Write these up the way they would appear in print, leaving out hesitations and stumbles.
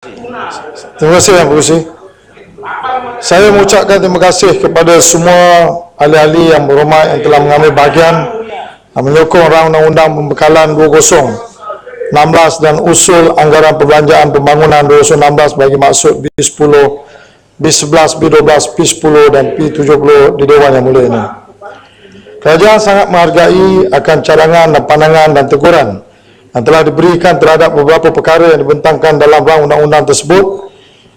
Terima kasih Yang Pengerusi. Saya mengucapkan terima kasih kepada semua ahli-ahli yang berhormat yang telah mengambil bahagian menyokong rang undang-undang pembekalan 2016 dan usul anggaran perbelanjaan pembangunan 2016 bagi maksud B10, B11, B12, P10 dan P70 di Dewan Yang Mulia ini. Kerajaan sangat menghargai akan cadangan dan pandangan dan teguran yang telah diberikan terhadap beberapa perkara yang dibentangkan dalam rang undang-undang tersebut.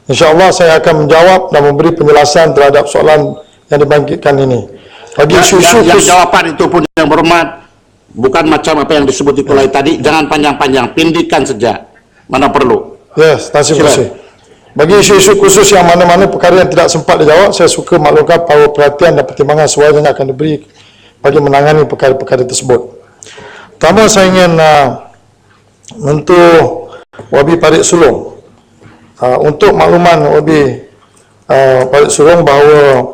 InsyaAllah saya akan menjawab dan memberi penjelasan terhadap soalan yang dibangkitkan ini. Bagi isu-isu jawapan itu pun yang berhormat, bukan macam apa yang disebut di kulai tadi, jangan panjang-panjang, pindikan saja, mana perlu. Yes, terima kasih. Bagi isu-isu khusus yang mana-mana perkara yang tidak sempat dijawab, saya suka maklumkan bahawa perhatian dan pertimbangan sewajarnya akan diberi bagi menangani perkara-perkara tersebut. Pertama, saya ingin menentu Wabi Parit Sulong. Untuk makluman Wabi Parit Sulong bahawa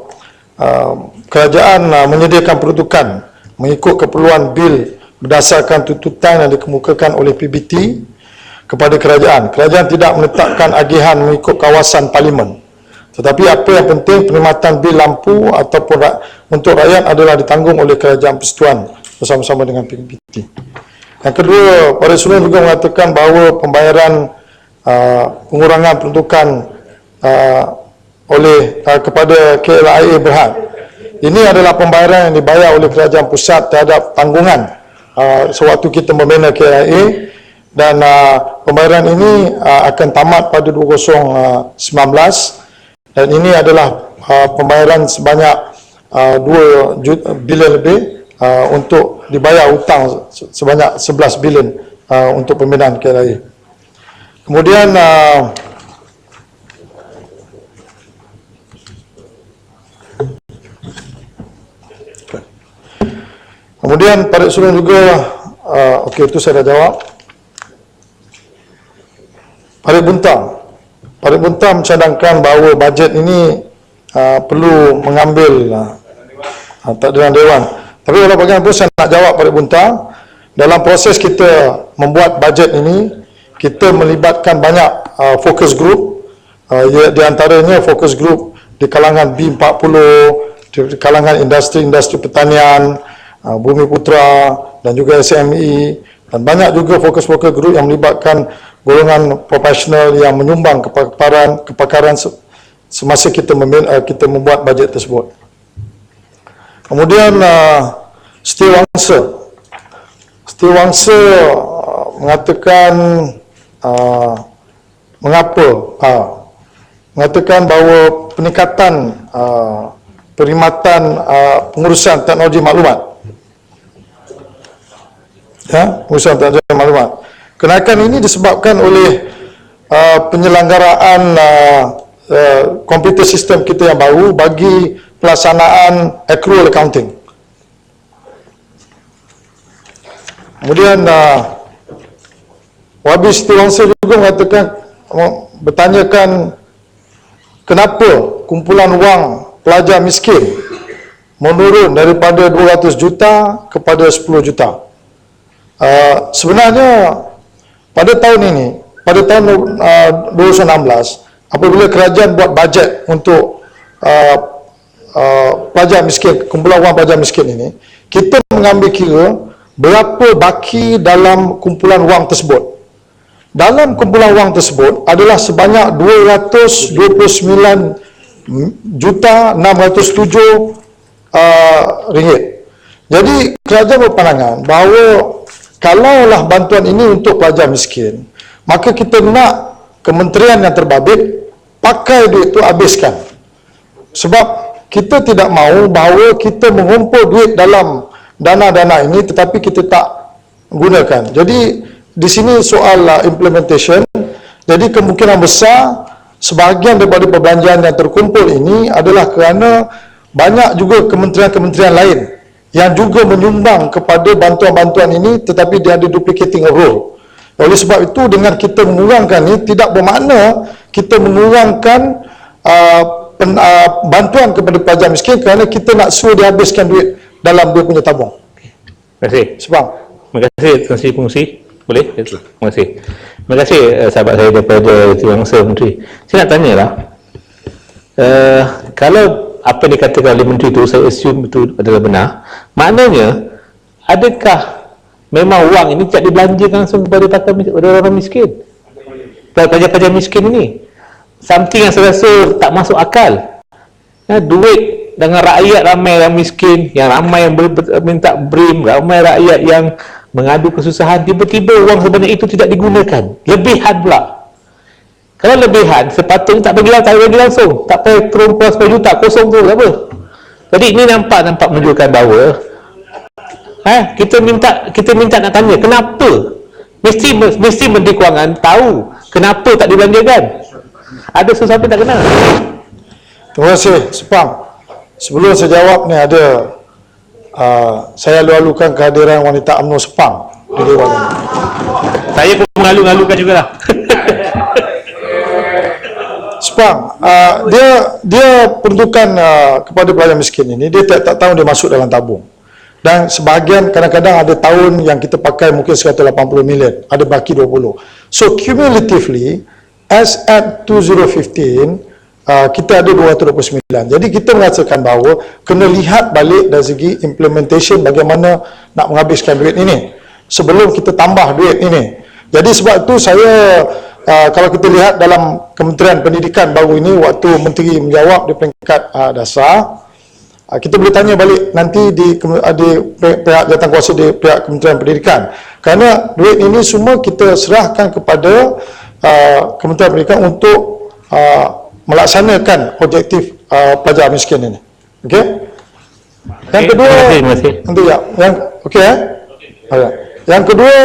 kerajaan menyediakan peruntukan mengikut keperluan bil berdasarkan tuntutan yang dikemukakan oleh PBT kepada kerajaan. Kerajaan tidak menetapkan agihan mengikut kawasan parlimen. Tetapi apa yang penting, perkhidmatan bil lampu ataupun untuk rakyat adalah ditanggung oleh kerajaan persekutuan bersama-sama dengan PBT. Yang kedua, Parit Sulong juga mengatakan bahawa pembayaran pengurangan peruntukan kepada KLIA Berhad. Ini adalah pembayaran yang dibayar oleh kerajaan pusat terhadap tanggungan sewaktu kita membina KLIA, dan pembayaran ini akan tamat pada 2019, dan ini adalah pembayaran sebanyak 2 bilion lebih untuk dibayar hutang sebanyak 11 bilion untuk pembinaan KLIA. Kemudian Parit Sulong juga okey, itu saya dah jawab. Parit Buntang mencadangkan bahawa bajet ini perlu mengambil takdiran Dewan. Tapi walau bagaimanapun saya nak jawab Parit Buntang. Dalam proses kita membuat bajet ini, kita melibatkan banyak fokus group, di antaranya fokus group di kalangan B40, di kalangan industri pertanian, Bumi Putra dan juga SME, dan banyak juga fokus-fokus group yang melibatkan golongan profesional yang menyumbang kepakaran semasa kita membuat bajet tersebut. Kemudian Setiawangsa mengatakan mengatakan bahawa peningkatan perkhidmatan pengurusan teknologi maklumat, pengurusan teknologi maklumat. Kenaikan ini disebabkan oleh penyelenggaraan komputer sistem kita yang baru bagi pelaksanaan accrual accounting. Kemudian Wabi Setiawangsa juga bertanyakan kenapa kumpulan wang pelajar miskin menurun daripada 200 juta kepada 10 juta. Sebenarnya pada tahun ini, pada tahun 2016, apabila kerajaan buat bajet untuk pelajar miskin, kumpulan wang pelajar miskin ini, kita mengambil kira berapa baki dalam kumpulan wang tersebut. Dalam kumpulan wang tersebut adalah sebanyak 229 juta 607 ringgit. Jadi kerajaan berpandangan bahawa kalaulah bantuan ini untuk pelajar miskin, maka kita nak kementerian yang terbabit pakai duit itu habiskan. Sebab kita tidak mahu bahawa kita mengumpul duit dalam dana-dana ini tetapi kita tak gunakan. Jadi di sini soal implementation. Jadi kemungkinan besar sebahagian daripada perbelanjaan yang terkumpul ini adalah kerana banyak juga kementerian-kementerian lain yang juga menyumbang kepada bantuan-bantuan ini tetapi dia ada duplicating of role. Oleh sebab itu, dengan kita mengurangkan ini tidak bermakna kita mengurangkan bantuan kepada pelajar miskin kerana kita nak suruh dia habiskan duit dalam dia punya tabung. Terima kasih. Sebab terima kasih Pengerusi. Boleh? Terima kasih. Terima kasih sahabat saya daripada Tiongsa Menteri. Saya nak tanya lah, kalau apa yang dikatakan oleh Menteri itu saya assume itu adalah benar, maknanya adakah memang wang ini tidak dibelanjakan langsung kepada orang miskin, pelajar-pelajar miskin ini? Something yang saya rasa tak masuk akal. Duit dengan rakyat ramai yang miskin, yang ramai yang minta BRIM, ramai rakyat yang mengadu kesusahan, tiba-tiba wang sebanyak itu tidak digunakan, lebihan pula. Kalau lebihan, sepatutnya tak bagi langsung, tak payah turun 10 juta, kosong tu, tak apa. Jadi ini nampak menunjukkan bahawa kita minta nak tanya, kenapa? Mesti Menteri Kewangan tahu kenapa tak dibelanjakan. Ada sesuatu tak kenal. Terima kasih, Sepang. Sebelum saya jawab ni ada saya lalu-lalukan kehadiran wanita UMNO Sepang di Dewan ini. Saya pun mengalu-alukan jugalah. Sepang, dia peruntukan kepada pelajar miskin ini, dia tak tahun dia masuk dalam tabung. Dan sebahagian kadang-kadang ada tahun yang kita pakai mungkin 180 million, ada baki 20. So cumulatively, as at 2015, kita ada 229. Jadi kita merasakan bahawa kena lihat balik dari segi implementation bagaimana nak menghabiskan duit ini sebelum kita tambah duit ini. Jadi sebab itu saya kalau kita lihat dalam Kementerian Pendidikan baru ini, waktu Menteri menjawab di peringkat dasar, kita boleh tanya balik nanti di pihak jawatankuasa di pihak Kementerian Pendidikan, kerana duit ini semua kita serahkan kepada Kementerian Pendidikan untuk melaksanakan objektif pelajar miskin ini. Okey? Yang kedua, nanti ya. Yang okey Alright. Yang kedua,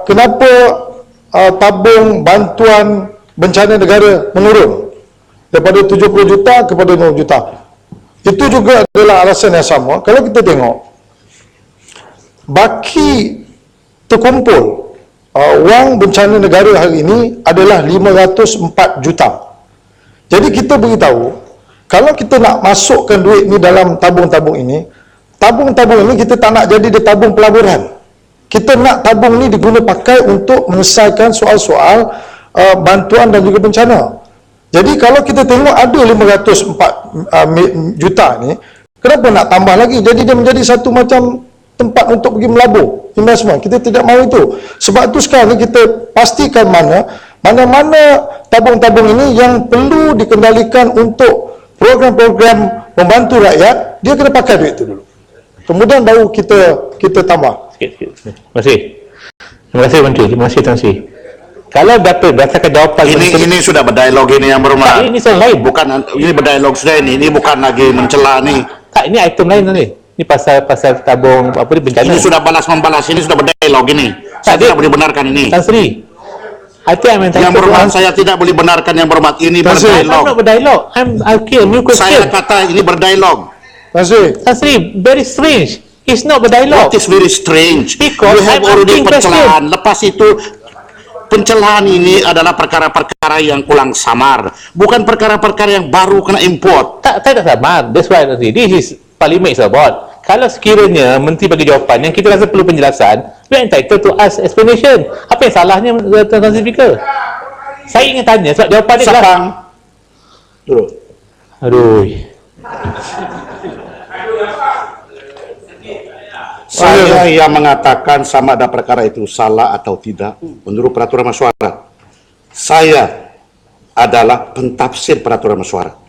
kenapa tabung bantuan bencana negara menurun daripada 70 juta kepada 50 juta? Itu juga adalah alasan yang sama. Kalau kita tengok baki terkumpul wang bencana negara hari ini adalah 504 juta. Jadi kita beritahu, kalau kita nak masukkan duit ni dalam tabung-tabung ini kita tak nak jadi dia tabung pelaburan. Kita nak tabung ni diguna pakai untuk menyelesaikan soal-soal bantuan dan juga bencana. Jadi kalau kita tengok ada 504 juta ni, kenapa nak tambah lagi? Jadi dia menjadi satu macam tempat untuk pergi melabur investment. Kita tidak mahu itu. Sebab itu sekarang kita pastikan mana-mana tabung-tabung ini yang perlu dikendalikan untuk program-program membantu rakyat, dia kena pakai duit itu dulu. Kemudian baru kita tambah. Sikit. Terima kasih. Terima kasih Menteri. Terima kasih Tan Sri. Kalau berdasarkan jawapan ini sudah berdialog ini yang berhormat. Ini soal lain. Bukan ini berdialog sudah ini bukan lagi mencela ni. Tak, ini item lain ni. Ini pasal tabung apa ni bencana. Ini sudah balas membalas, ini sudah berdialog ini. Saya tidak boleh benarkan ini. Tan Sri, yang berhormat, saya tidak boleh benarkan yang berhormat. Ini berdialog. I'm not berdialog. I'm okay. New question. Saya kata ini berdialog. Tan Sri, very strange. It's not berdialog. What is very strange? Because you have already pencelahan. Lepas itu pencelahan ini adalah perkara-perkara yang kurang samar, bukan perkara-perkara yang baru kena import. Tak samar. That's why nanti this is parliament is about. Kalau sekiranya Menteri bagi jawapan yang kita rasa perlu penjelasan, we are entitled to ask explanation. Apa yang salahnya Tuan Speaker? Saya ingin tanya sebab jawapan dia Sapang. Turun. Aduh. Saya yang mengatakan sama ada perkara itu salah atau tidak menurut peraturan mesyuarat. Saya adalah pentafsir peraturan mesyuarat.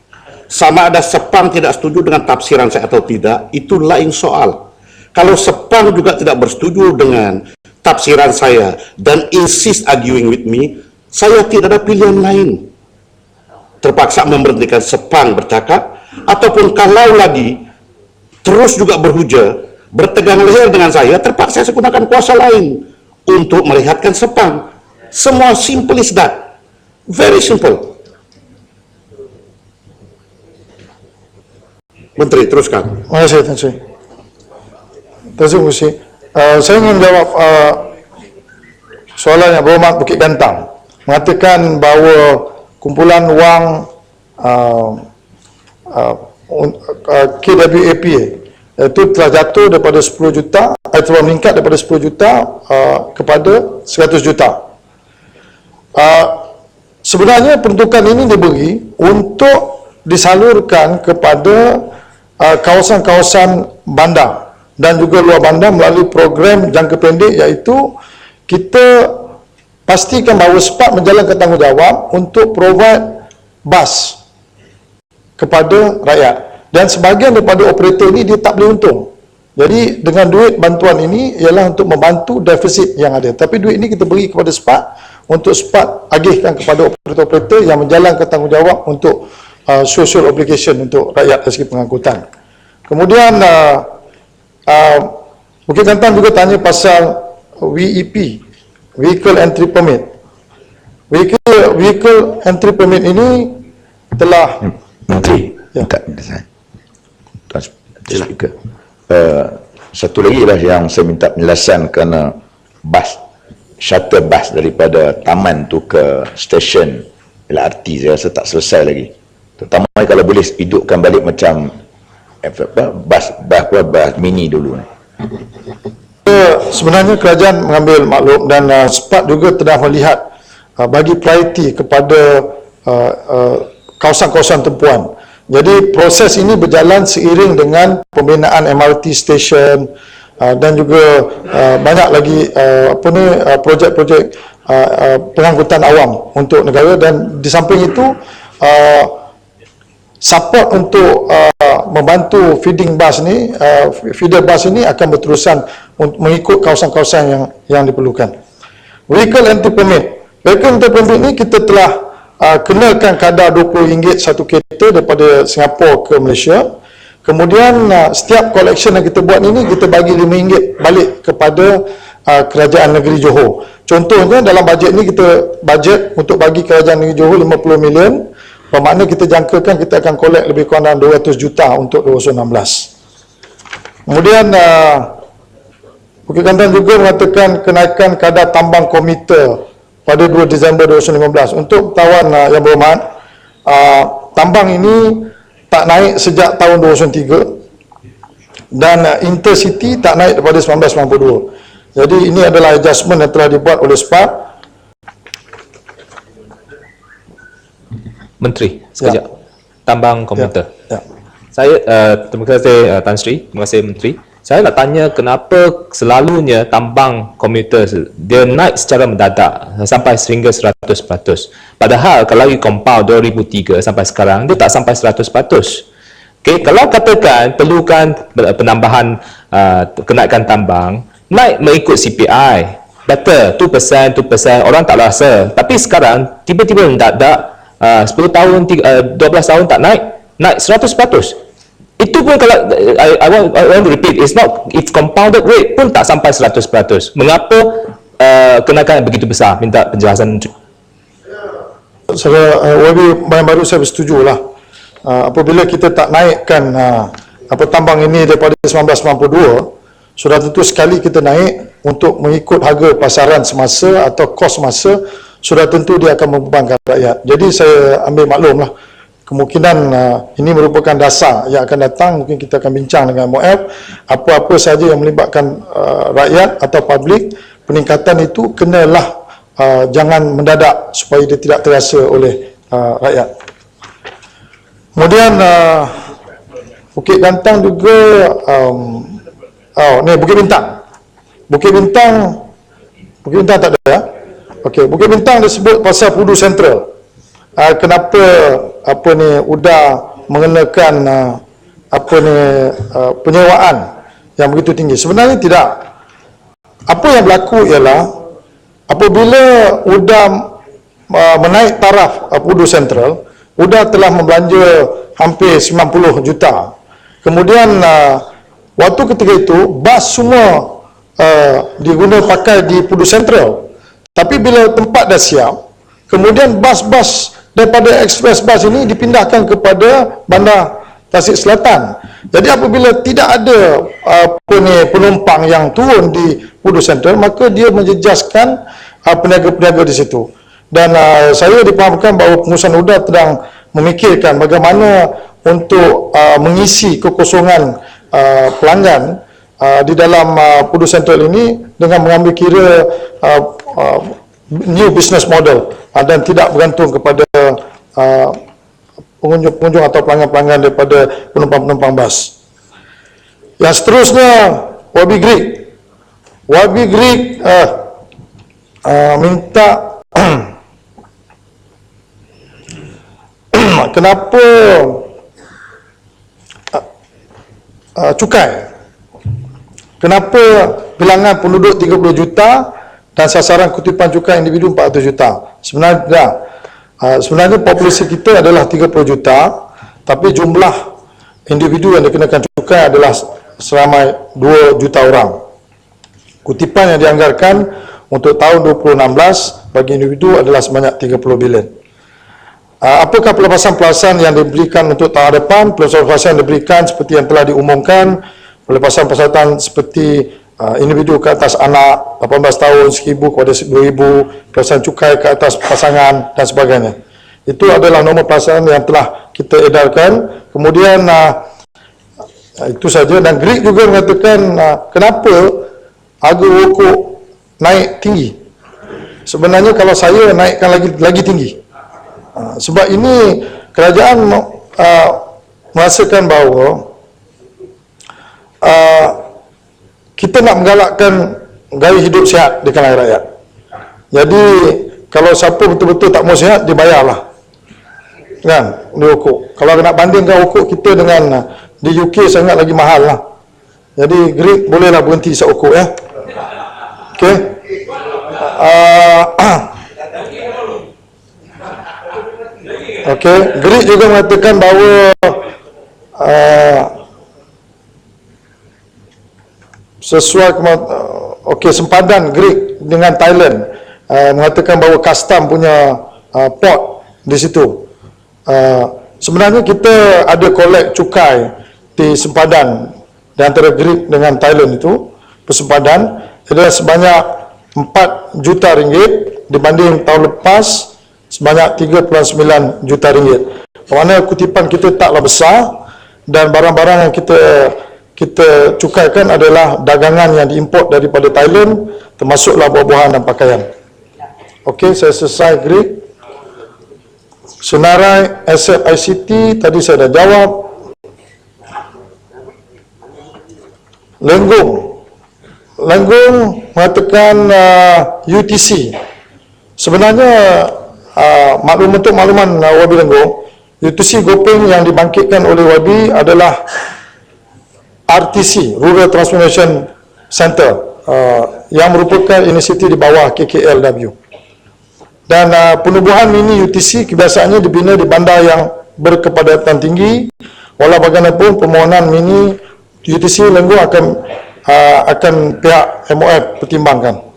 Sama ada Sepang tidak setuju dengan tafsiran saya atau tidak, itu lain soal. Kalau Sepang juga tidak bersetuju dengan tafsiran saya dan insist arguing with me, saya tidak ada pilihan lain. Terpaksa memberhentikan Sepang bercakap, ataupun kalau lagi terus juga berhujah, bertegang leher dengan saya, terpaksa saya gunakan kuasa lain untuk melihatkan Sepang. Semua simple is that. Very simple. Menteri, teruskan. Terima kasih, Tan Sri. Terima kasih. Saya ingin jawab soalan yang berhormat Bukit Gantang. Mengatakan bahawa kumpulan wang KWAPA itu telah jatuh daripada 10 juta, telah meningkat daripada 10 juta kepada 100 juta. Sebenarnya peruntukan ini diberi untuk disalurkan kepada kawasan-kawasan bandar dan juga luar bandar melalui program jangka pendek, iaitu kita pastikan bahawa SPAT menjalankan tanggungjawab untuk provide bas kepada rakyat, dan sebahagian daripada operator ini dia tak boleh untung. Jadi dengan duit bantuan ini ialah untuk membantu defisit yang ada, tapi duit ini kita beri kepada SPAT untuk SPAT agihkan kepada operator-operator yang menjalankan tanggungjawab untuk social obligation untuk rakyat dari segi pengangkutan. Kemudian Bukit Kantang juga tanya pasal WEP, Vehicle Entry Permit. Vehicle Entry Permit ini telah Menteri, Ya. Tuan Speaker. Satu lagi lah yang saya minta penjelasan, kerana shuttle bus daripada taman tu ke stesen LRT saya rasa tak selesai lagi. Terutama kalau boleh hidupkan balik macam bas mini dulu ni. Sebenarnya kerajaan mengambil maklum, dan SPAT juga telah melihat bagi prioriti kepada kawasan-kawasan tempuan. Jadi proses ini berjalan seiring dengan pembinaan MRT station dan juga banyak lagi projek-projek pengangkutan awam untuk negara, dan di samping itu support untuk membantu feeding bus ni, feeder bus ini akan berterusan mengikut kawasan-kawasan yang diperlukan. Vehicle Entry Permit. Vehicle Entry Permit ni kita telah kenakan kadar RM20 satu kereta daripada Singapura ke Malaysia. Kemudian setiap collection yang kita buat ini, kita bagi RM5 balik kepada kerajaan negeri Johor. Contohnya dalam bajet ni kita bajet untuk bagi kerajaan negeri Johor 50 million. Bermakna kita jangkakan kita akan collect lebih kurang dalam 200 juta untuk 2016. Kemudian Bukit Kantang juga mengatakan kenaikan kadar tambang komuter pada 2 Disember 2015. Untuk pengetahuan yang berhormat, tambang ini tak naik sejak tahun 2003, dan intercity tak naik daripada 1992. Jadi ini adalah adjustment yang telah dibuat oleh SPAT. Menteri, sekejap. Tambang komuter. Ya. Saya, terima kasih Tan Sri, terima kasih Menteri. Saya nak tanya kenapa selalunya tambang komuter dia naik secara mendadak sampai sehingga 100%. Padahal kalau you compare 2003 sampai sekarang, dia tak sampai 100%. Okay, kalau katakan perlukan penambahan kenaikan tambang, naik mengikut CPI. Better, 2%, orang tak rasa. Tapi sekarang, tiba-tiba mendadak, 10 tahun, 12 tahun tak naik 100%. Itu pun kalau I want to repeat, it's not, if compounded rate pun tak sampai 100%. Mengapa kenaikan begitu besar? Minta penjelasan. Saya baru saya bersetuju lah. Apabila kita tak naikkan tambang ini daripada 1992, sudah tentu sekali kita naik untuk mengikut harga pasaran semasa atau kos masa, sudah tentu dia akan membebankan rakyat. Jadi saya ambil maklum lah, kemungkinan ini merupakan dasar yang akan datang. Mungkin kita akan bincang dengan MOF, apa-apa saja yang melibatkan rakyat atau publik, peningkatan itu kenalah jangan mendadak supaya dia tidak terasa oleh rakyat. Kemudian Bukit Kantang juga ni Bukit Bintang. Bukit Bintang tak ada ya? Okey, Bukit Bintang disebut pasal Pudu Sentral. Kenapa UDA mengenakan penyewaan yang begitu tinggi? Sebenarnya tidak. Apa yang berlaku ialah apabila UDA menaik taraf Pudu Sentral, UDA telah membelanja hampir 90 juta. Kemudian waktu ketika itu bas semua diguna pakai di Pudu Sentral. Tapi bila tempat dah siap, kemudian bas-bas daripada express bus ini dipindahkan kepada Bandar Tasik Selatan. Jadi apabila tidak ada penumpang yang turun di Pudu Sentral, maka dia menjejaskan peniaga-peniaga di situ. Dan saya dipahamkan bahawa pengurusan UDA sedang memikirkan bagaimana untuk mengisi kekosongan pelanggan di dalam Pudu Sentral ini dengan mengambil kira new business model dan tidak bergantung kepada pengunjung-pengunjung atau pelanggan-pelanggan daripada penumpang-penumpang bas. Yang seterusnya, Wabi Greek. Wabi Greek minta kenapa cukai? Kenapa bilangan penduduk 30 juta dan sasaran kutipan cukai individu 400 juta? Sebenarnya populasi kita adalah 30 juta, tapi jumlah individu yang dikenakan cukai adalah seramai 2 juta orang. Kutipan yang dianggarkan untuk tahun 2016 bagi individu adalah sebanyak 30 bilion. Apakah pelepasan-pelepasan yang diberikan untuk tahun depan? Pelepasan yang diberikan seperti yang telah diumumkan, pelepasan-pelepasan seperti individu ke atas anak 18 tahun 1,000 kepada 2,000, pelepasan cukai ke atas pasangan dan sebagainya. Itu adalah nombor pelepasan yang telah kita edarkan. Kemudian itu saja. Dan Greek juga mengatakan kenapa harga rokok naik tinggi. Sebenarnya kalau saya naikkan lagi tinggi. Sebab ini kerajaan merasakan bahawa kita nak menggalakkan gaya hidup sihat di kalangan rakyat. Jadi kalau siapa betul-betul tak mau sihat, dibayarlah, kan, di rokok. Kalau nak bandingkan rokok kita dengan di UK sangat lagi mahal lah. Jadi Greek bolehlah berhenti isap rokok, ya. Okey. Okey, Greek juga mengatakan bahawa sesuai sempadan Greek dengan Thailand, mengatakan bahawa custom punya port di situ. Sebenarnya kita ada collect cukai di sempadan di antara Greek dengan Thailand itu, persempadan adalah sebanyak 4 juta ringgit dibanding tahun lepas sebanyak 3.9 juta ringgit. Kerana kutipan kita taklah besar dan barang-barang yang kita cukaikan adalah dagangan yang diimport daripada Thailand, termasuklah buah-buahan dan pakaian. Okey, saya selesai Greek. Senarai Asset ICT tadi saya dah jawab. Lenggong mengatakan UTC. Sebenarnya untuk makluman Wabi Lenggong, UTC Gopeng yang dibangkitkan oleh Wabi adalah RTC, Rural Transformation Center, yang merupakan inisiatif di bawah KKLW. Dan penubuhan mini UTC kebiasaannya dibina di bandar yang berkepadatan tinggi. Walau bagaimanapun permohonan mini UTC Lenggong akan pihak MOF pertimbangkan.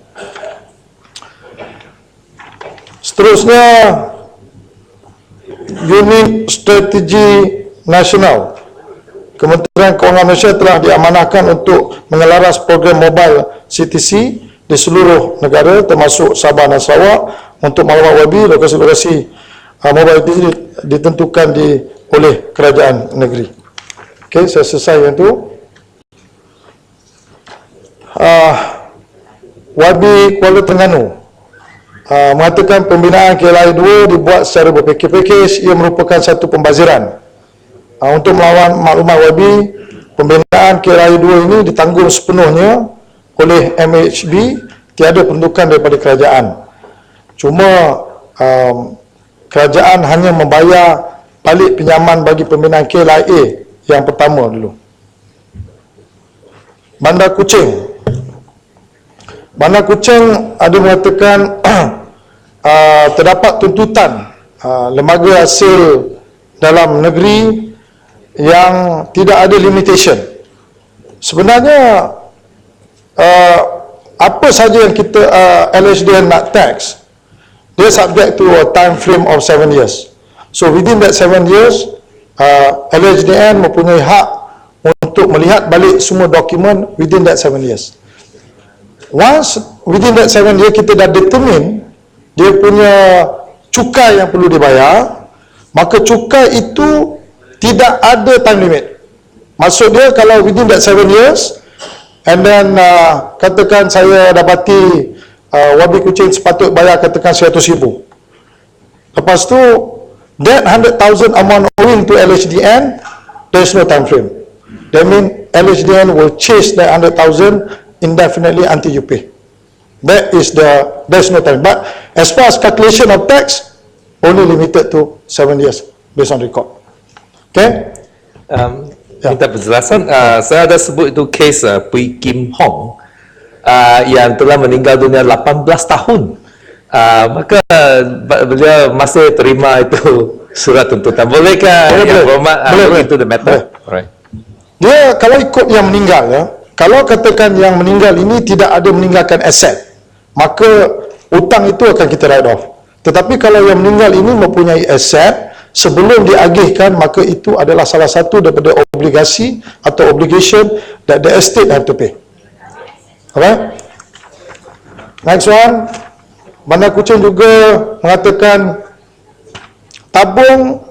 Seterusnya, Unit Strategi Nasional. Kementerian Kewangan Malaysia telah diamanahkan untuk mengelaras program mobile CTC di seluruh negara termasuk Sabah dan Sarawak. Untuk maklumat Wabi, lokasi-lokasi mobile CTC ditentukan oleh kerajaan negeri. Okey, saya selesai yang itu. Wabi Kuala Terengganu mengatakan pembinaan KLI 2 dibuat secara berpakej-pakej. Ia merupakan satu pembaziran. Untuk melawan maklumat Wabi, pembinaan KLI 2 ini ditanggung sepenuhnya oleh MHB, tiada penuntukan daripada kerajaan. Cuma kerajaan hanya membayar balik pinjaman bagi pembinaan KLIA yang pertama dulu. Bandar Kuching. Bandar Kuching ada mengatakan terdapat tuntutan lembaga hasil dalam negeri yang tidak ada limitation. Sebenarnya apa saja yang kita LHDN nak tax, dia subject to a time frame of 7 years. So within that 7 years, LHDN mempunyai hak untuk melihat balik semua dokumen within that 7 years. Once within that 7 years kita dah determine dia punya cukai yang perlu dibayar, maka cukai itu tidak ada time limit. Maksud dia kalau within that 7 years and then katakan saya dapati wabi kucing sepatut bayar katakan 100,000. Lepas tu that 100,000 amount owing to LHDN, there is no time frame. That means LHDN will chase that 100,000 indefinitely until you pay. There's no time. But as far as calculation of tax, only limited to 7 years based on record. Okay? Minta penjelasan. Saya ada sebut itu kes Pui Kim Hong yang telah meninggal dunia 18 tahun. Maka beliau masih terima itu surat tuntutan. Bolehkah boleh itu the matter? Alright. Dia kalau ikut yang meninggal ya, kalau katakan yang meninggal ini tidak ada meninggalkan aset, maka hutang itu akan kita write off. Tetapi kalau yang meninggal ini mempunyai aset, sebelum diagihkan, maka itu adalah salah satu daripada obligasi atau obligation that the estate have to pay. Alright? Next one. Bandar Kuching juga mengatakan tabung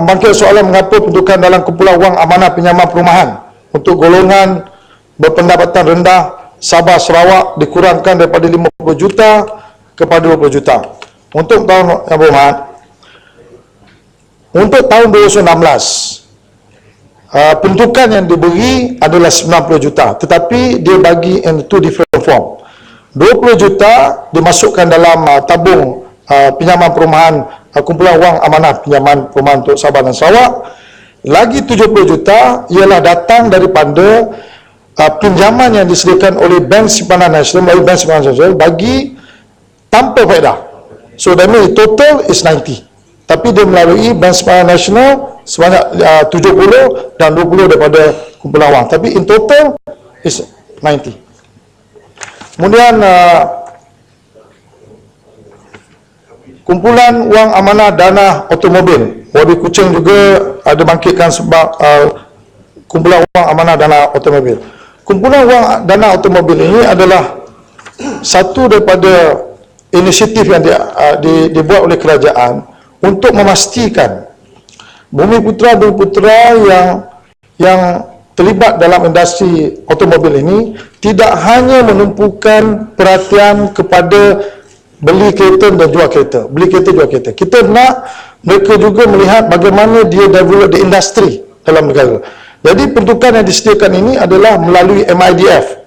bangkit soalan mengapa pendudukan dalam kumpulan wang amanah pinjaman perumahan untuk golongan berpendapatan rendah Sabah Sarawak dikurangkan daripada 50 juta kepada 20 juta. Untuk tahun yang berhormat, untuk tahun 2016 pendudukan yang diberi adalah 90 juta, tetapi dia bagi in two different form. 20 juta dimasukkan dalam tabung pinjaman perumahan, kumpulan wang amanah pinjaman perumahan untuk Sabah dan Sarawak. Lagi 70 juta ialah datang daripada pinjaman yang disediakan oleh Bank Simpanan Nasional melalui Bank Simpanan Nasional bagi tanpa faedah. So that means total is 90. Tapi dia melalui Bank Simpanan Nasional sebanyak 70 dan 20 daripada kumpulan wang. Tapi in total is 90. Kemudian kumpulan wang amanah dana automobil, Wabi Kuching juga ada bangkitkan sebab kumpulan wang amanah dana automobil. Kumpulan wang dana automobil ini adalah satu daripada inisiatif yang dibuat oleh kerajaan untuk memastikan Bumi Putra yang terlibat dalam industri automobil ini tidak hanya menumpukan perhatian kepada beli kereta dan jual kereta, beli kereta jual kereta. Kita nak mereka juga melihat bagaimana dia develop the industri dalam negara. Jadi peruntukan yang disediakan ini adalah melalui MIDF.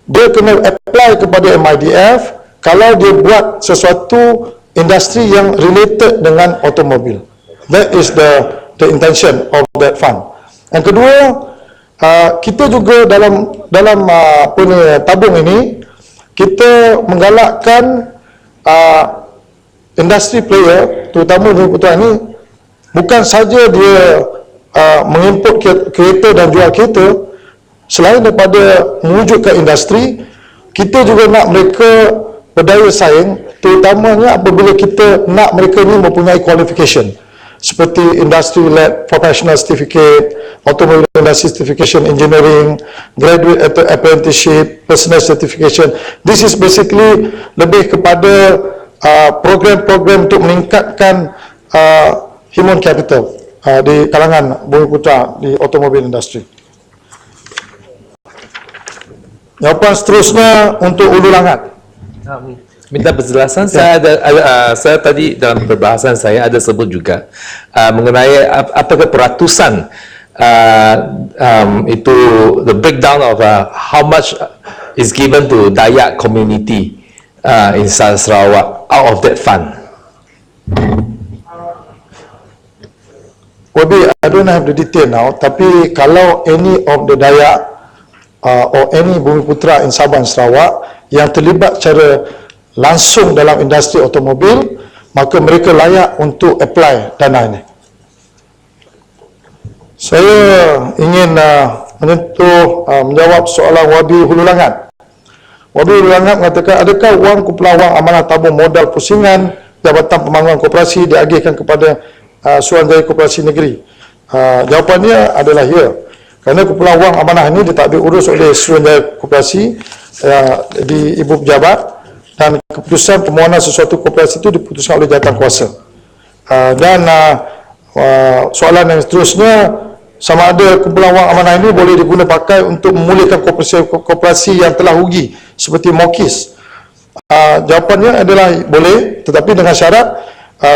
Dia kena apply kepada MIDF kalau dia buat sesuatu industri yang related dengan automobil. That is the intention of that fund. Yang kedua, kita juga dalam tabung ini kita menggalakkan industri player, terutama Bumi Putra ini, bukan saja dia mengimport kereta dan jual kereta. Selain daripada mewujudkan industri, kita juga nak mereka berdaya saing, terutamanya apabila kita nak mereka ini mempunyai qualification seperti industry-led professional certificate, automobile industry certification engineering, graduate apprenticeship, personal certification. This is basically lebih kepada program-program untuk meningkatkan human capital di kalangan Bumi Putra di automobile industry. Jawapan seterusnya untuk Ulu Langat. Minta penjelasan. Saya tadi dalam perbahasan saya ada sebut juga mengenai apakah peratusan itu the breakdown of how much is given to Dayak community in South Sarawak out of that fund. Wabi, I don't have the detail now, tapi kalau any of the Dayak or any Bumi Putra in Sabah dan Sarawak yang terlibat secara langsung dalam industri automobil, maka mereka layak untuk apply dana ini. Saya ingin menjawab soalan Wabi Hulu Langat. Wabi Hulu Langat mengatakan, adakah wang kumpulan wang amanah tabung modal pusingan Jabatan Pembangunan Koperasi diagihkan kepada Suruhanjaya Koperasi Negeri? Jawapannya adalah ya. Kerana kumpulan wang amanah ini ditakbir urus oleh Suruhanjaya Koperasi di Ibu Pejabat, dan keputusan permohonan sesuatu koperasi itu diputuskan oleh jawatan kuasa. Dan soalan yang seterusnya, sama ada kumpulan wang amanah ini boleh diguna pakai untuk memulihkan koperasi yang telah rugi seperti MOKIS. Jawapannya adalah boleh, tetapi dengan syarat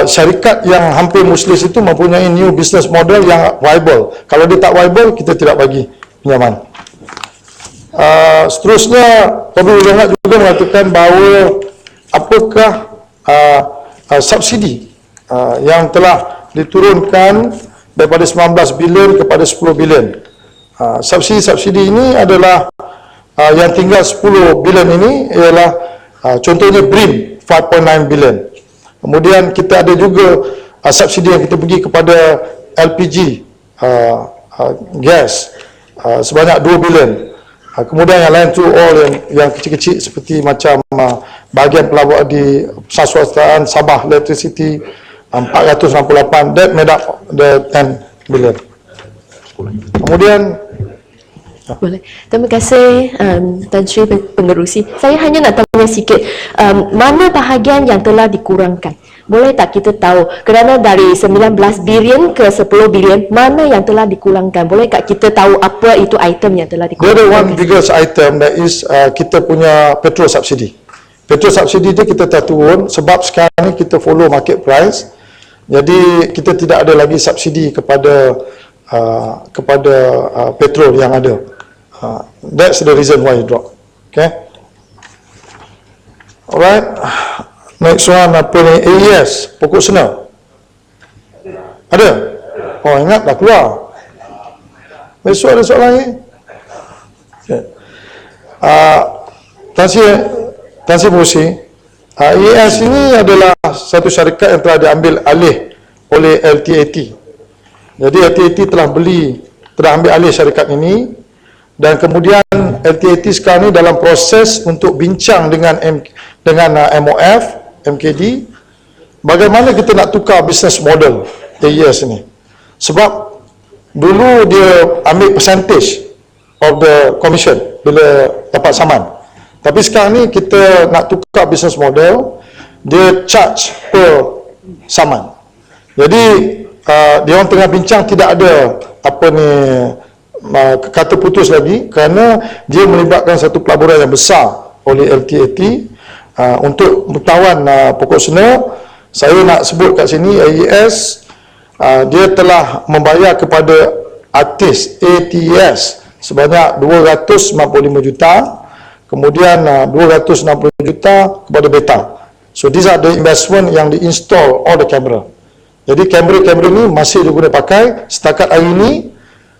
syarikat yang hampir muslis itu mempunyai new business model yang viable. Kalau dia tak viable, kita tidak bagi pinjaman. Seterusnya, perlu ingat juga mengatakan bahawa apakah subsidi yang telah diturunkan daripada 19 bilion kepada 10 bilion. Subsidi ini adalah yang tinggal 10 bilion ini ialah contohnya BRIM 5.9 bilion. Kemudian kita ada juga subsidi yang kita bagi kepada LPG gas sebanyak 2 bilion. Kemudian yang lain tu all yang kecil-kecil seperti macam bahagian pelabur di swastaan Sabah Electricity 468, that made up the 10 bilion. Kemudian Boleh. Terima kasih Tan Sri Pengerusi. Saya hanya nak tanya sikit, mana bahagian yang telah dikurangkan? Boleh tak kita tahu, kerana dari 19 bilion ke 10 bilion, mana yang telah dikurangkan? Boleh tak kita tahu apa itu item yang telah the other one dikurangkan? biggest item that is kita punya petrol subsidi. Petrol subsidi dia kita telah turun sebab sekarang ni kita follow market price. Jadi kita tidak ada lagi subsidi kepada petrol yang ada. That's the reason why it dropped. Okay. Alright. Next one apa ni? AES, pokok sena. Ada? Oh, ingat dah keluar. Besok ada soalan lagi? Okay. Tan Sri Pengerusi, AES ini adalah satu syarikat yang telah diambil alih oleh LTAT. Jadi LTAT telah ambil alih syarikat ini, dan kemudian LTAT sekarang ini dalam proses untuk bincang dengan MOF, MKD, bagaimana kita nak tukar business model AES ini. Sebab dulu dia ambil percentage of the commission bila dapat saman. Tapi sekarang ni kita nak tukar business model, dia charge per saman. Jadi dia orang tengah bincang, tidak ada kata putus lagi, kerana dia melibatkan satu pelaburan yang besar oleh LTAT untuk bertawan pokok sena. Saya nak sebut kat sini, AES dia telah membayar kepada artis ATS sebanyak 295 juta, kemudian 260 juta kepada Beta. So these are the investment yang di-install all the camera. Jadi kamera-kamera ni masih diguna pakai. Setakat hari ini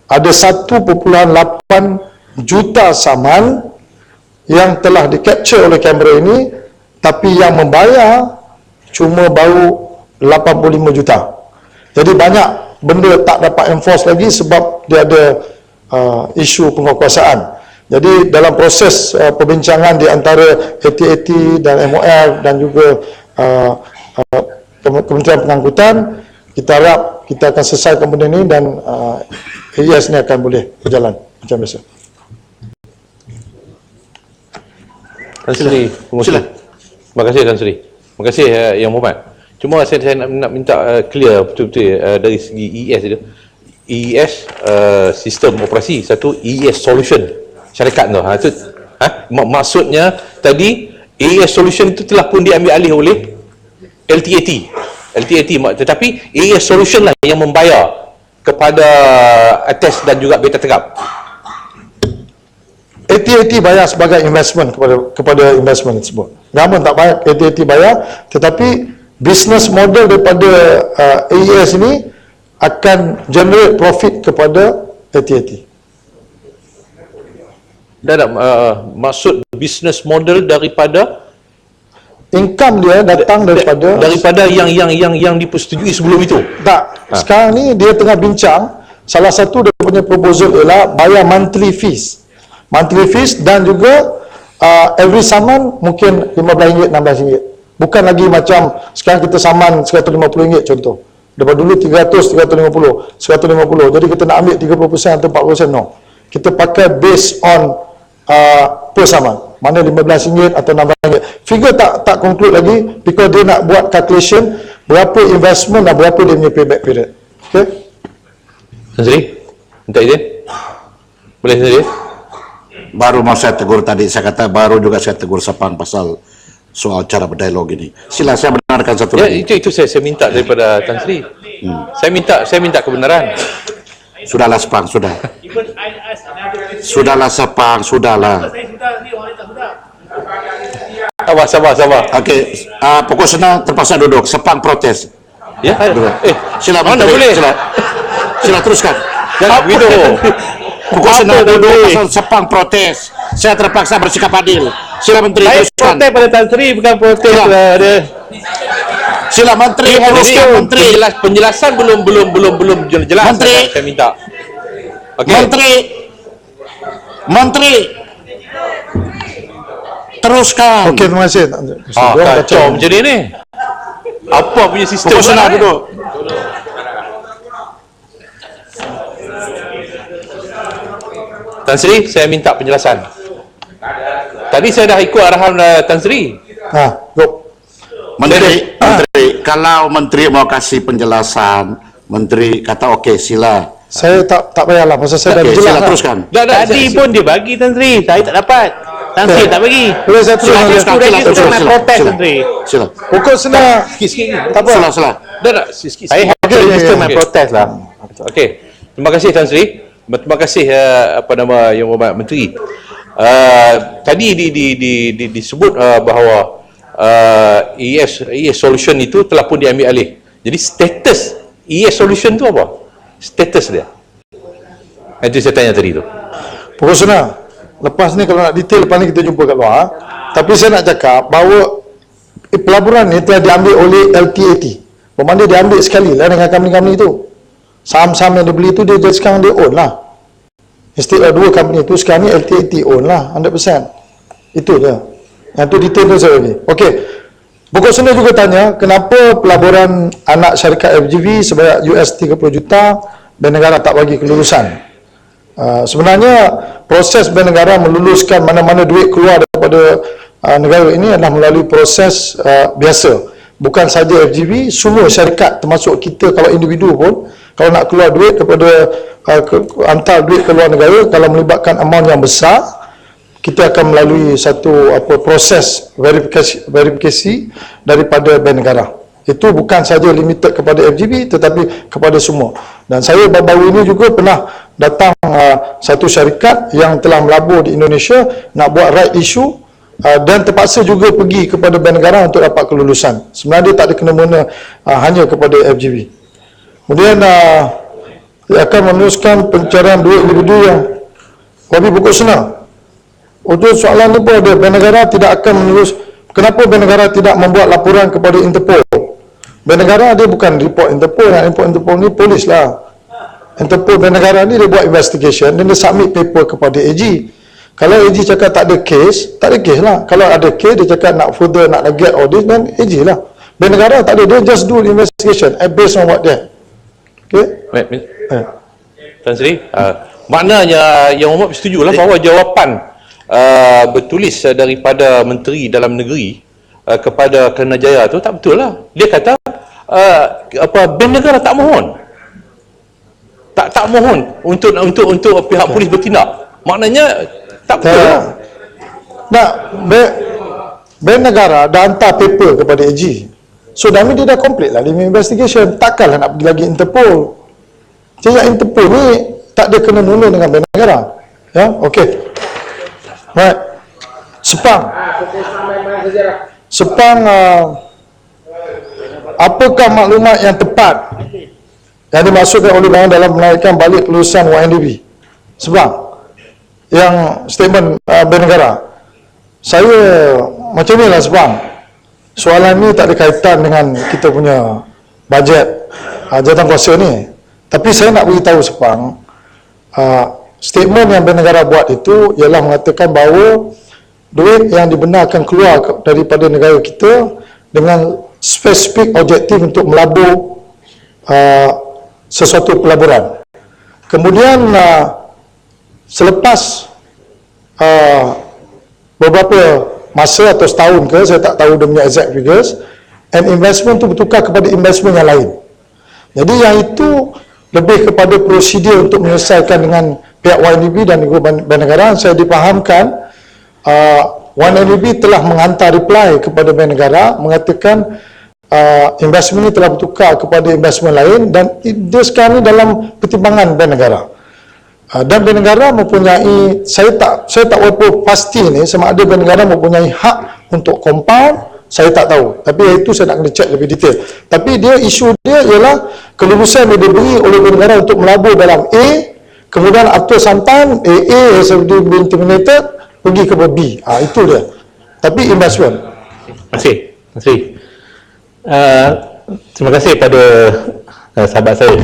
ada 1.8 juta saman yang telah di-capture oleh kamera ini, tapi yang membayar cuma baru 85 juta. Jadi banyak benda tak dapat enforce lagi sebab dia ada isu penguasaan. Jadi dalam proses perbincangan di antara AT&T dan MOF dan juga Kementerian Pengangkutan, kita harap kita akan selesaikan benda ni dan AES ni akan boleh berjalan macam biasa. Tan Sri Pengerusi. Terima kasih Tan Sri. Terima kasih Yang Mohd. Cuma saya nak minta clear betul-betul dari segi EES itu. EES sistem operasi, satu EES solution syarikat tu. Maksudnya tadi AES solution itu telah pun diambil alih oleh LTAT, tetapi AES solution lah yang membayar kepada ATES dan juga Beta Tegap. AT&T bayar sebagai investment kepada investment tersebut. Government tak bayar, AT&T bayar, tetapi business model daripada AES ini akan generate profit kepada AT&T. Dan maksud business model daripada Income dia datang daripada yang dipersetujui sebelum itu. Tak. Sekarang ni dia tengah bincang, salah satu dia punya proposal ialah bayar monthly fees. Monthly fees dan juga every saman mungkin RM15, RM16. Bukan lagi macam sekarang kita saman RM150 contoh. Daripada dulu 300, 350, 150. Jadi kita nak ambil 30% atau 40%, no. Kita pakai based on per saman. Mana RM15 atau RM16. Figure tak conclude lagi because dia nak buat calculation berapa investment dan berapa dia punya payback period. Okay? Tan Sri, Minta izin? Boleh Izin? Baru mau saya tegur tadi, saya kata baru juga saya tegur Sepang pasal soal cara berdialog ini. Sila saya benarkan satu Ya, lagi. itu saya minta daripada Tan Sri. Saya minta kebenaran. Sudahlah Sepang, sudah. Sudahlah Sepang, sudahlah. Sabar. Okey, pokok senang terpaksa duduk. Sepang protes. Ya? Sila mana Menteri, boleh? Sila teruskan. Jangan begitu. Pokok senang Apa duduk boleh? pasal Sepang protes. Saya terpaksa bersikap adil. Sila Menteri Saya teruskan. protes pada Tan Sri, bukan protes Ya. dia. Sila Menteri teruskan, Menteri. Penjelasan belum jelas. Menteri. Saya minta. Okey. Menteri. Teruskan. Okey, terima kasih. Kacau macam ni. Apa punya sistem? Pokok senang ni? duduk. Tan Sri, saya minta penjelasan. Tadi saya dah ikut arahan Tan Sri. Yuk. Menteri, kalau Menteri mau kasih penjelasan, Menteri kata okey, sila. Saya tak payahlah, pasal saya dah Okey, jelas sila lah. teruskan. Tadi pun dia bagi Tan Sri. Saya tak dapat. Tan Sri tak bagi. Boleh saya terus? Sila protes Tan Sri. Sila. Pokok senang. Sikit-sikit. Tak apa. Sila. Dah sikit-sikit. Saya Okey, register my protest lah. Okey. Terima kasih Tan Sri. Terima kasih Yang Berhormat Menteri. Tadi disebut bahawa ES Solution itu telah pun diambil alih. Jadi status ES Solution tu apa? Status dia. Itu saya tanya tadi tu. Pokok senang. Lepas ni kalau nak detail, lepas ni kita jumpa kat luar. Tapi saya nak cakap bahawa pelaburan ni telah diambil oleh LTAT. Bermakna dia ambil sekali lah dengan company-company itu. Saham-saham yang dia beli tu dia sekarang dia own lah. Instead of dua company tu, sekarang ni LTAT own lah 100%. Itu dia. Yang tu detail tu saya bagi. Okey. Pokok senang juga tanya, kenapa pelaburan anak syarikat FGV sebanyak US 30 juta Bank Negara tak bagi kelulusan? Sebenarnya proses Bank Negara meluluskan mana-mana duit keluar daripada negara ini adalah melalui proses biasa. Bukan saja FGV, semua syarikat termasuk kita kalau individu pun kalau nak keluar duit daripada hantar duit ke luar negara, kalau melibatkan amount yang besar, kita akan melalui satu proses verifikasi daripada Bank Negara. Itu bukan saja limited kepada FGV tetapi kepada semua. Dan saya baru-baru ini juga pernah datang satu syarikat yang telah melabur di Indonesia nak buat right issue dan terpaksa juga pergi kepada Bank Negara untuk dapat kelulusan. Sebenarnya dia tak ada kena-mena hanya kepada FGV. Kemudian dia akan meneruskan pencarian duit individu yang wabi pokok senang. Untuk soalan ni pun ada, Bank Negara tidak akan menerus. Kenapa Bank Negara tidak membuat laporan kepada Interpol? Bank Negara dia bukan report Interpol, yang report Interpol ni polis lah. Interpol Bank Negara ni dia buat investigation dan dia submit paper kepada AG. Kalau AG cakap tak ada case, tak ada case lah. Kalau ada case, dia cakap nak further, nak get all this, then AG lah. Bank Negara tak ada, dia just do the investigation based on what they. Okay? Tan Sri, maknanya Yang Berhormat setujulah bahawa jawapan bertulis daripada Menteri Dalam Negeri kepada Kerajaya tu tak betul lah. Dia kata Bank Negara tak mohon. Tak mohon untuk pihak polis bertindak. Maknanya tak betul lah. Nak Bank Negara dah hantar paper kepada AG. So dah ni dia dah complete lah dia investigation. Takkanlah nak pergi lagi Interpol. Jadi Interpol ni tak ada kena-mena dengan Bank Negara. Ya, okey. Right. Sepang apakah maklumat yang tepat yang dimaksudkan oleh bank dalam menaikkan balik kelulusan YNDB? Sepang yang statement Bank Negara. Saya macam ni lah Sepang. Soalan ni tak ada kaitan dengan kita punya bajet jawatankuasa ni. Tapi saya nak beritahu Sepang, statement yang Bank Negara buat itu ialah mengatakan bahawa duit yang dibenarkan keluar daripada negara kita dengan spesifik objektif untuk melabur sesuatu pelaburan. Kemudian selepas beberapa masa atau setahun ke, saya tak tahu dia punya exact figures, and investment tu bertukar kepada investment yang lain. Jadi yang itu lebih kepada prosedur untuk menyelesaikan dengan pihak YNDB dan juga Bank Negara. Saya dipahamkan YNDB telah menghantar reply kepada Bank Negara mengatakan investment ini telah bertukar kepada investment lain dan dia sekarang ini dalam pertimbangan Bank Negara. Dan Bank Negara mempunyai, saya tak berapa pasti ni sama ada Bank Negara mempunyai hak untuk compound, saya tak tahu. Tapi itu saya nak kena check lebih detail. Tapi isu dia ialah kelulusan yang diberi oleh Bank Negara untuk melabur dalam A, kemudian after some time A has been terminated, pergi ke B. Itu dia. Tapi investment. Terima kasih. Terima kasih pada sahabat saya.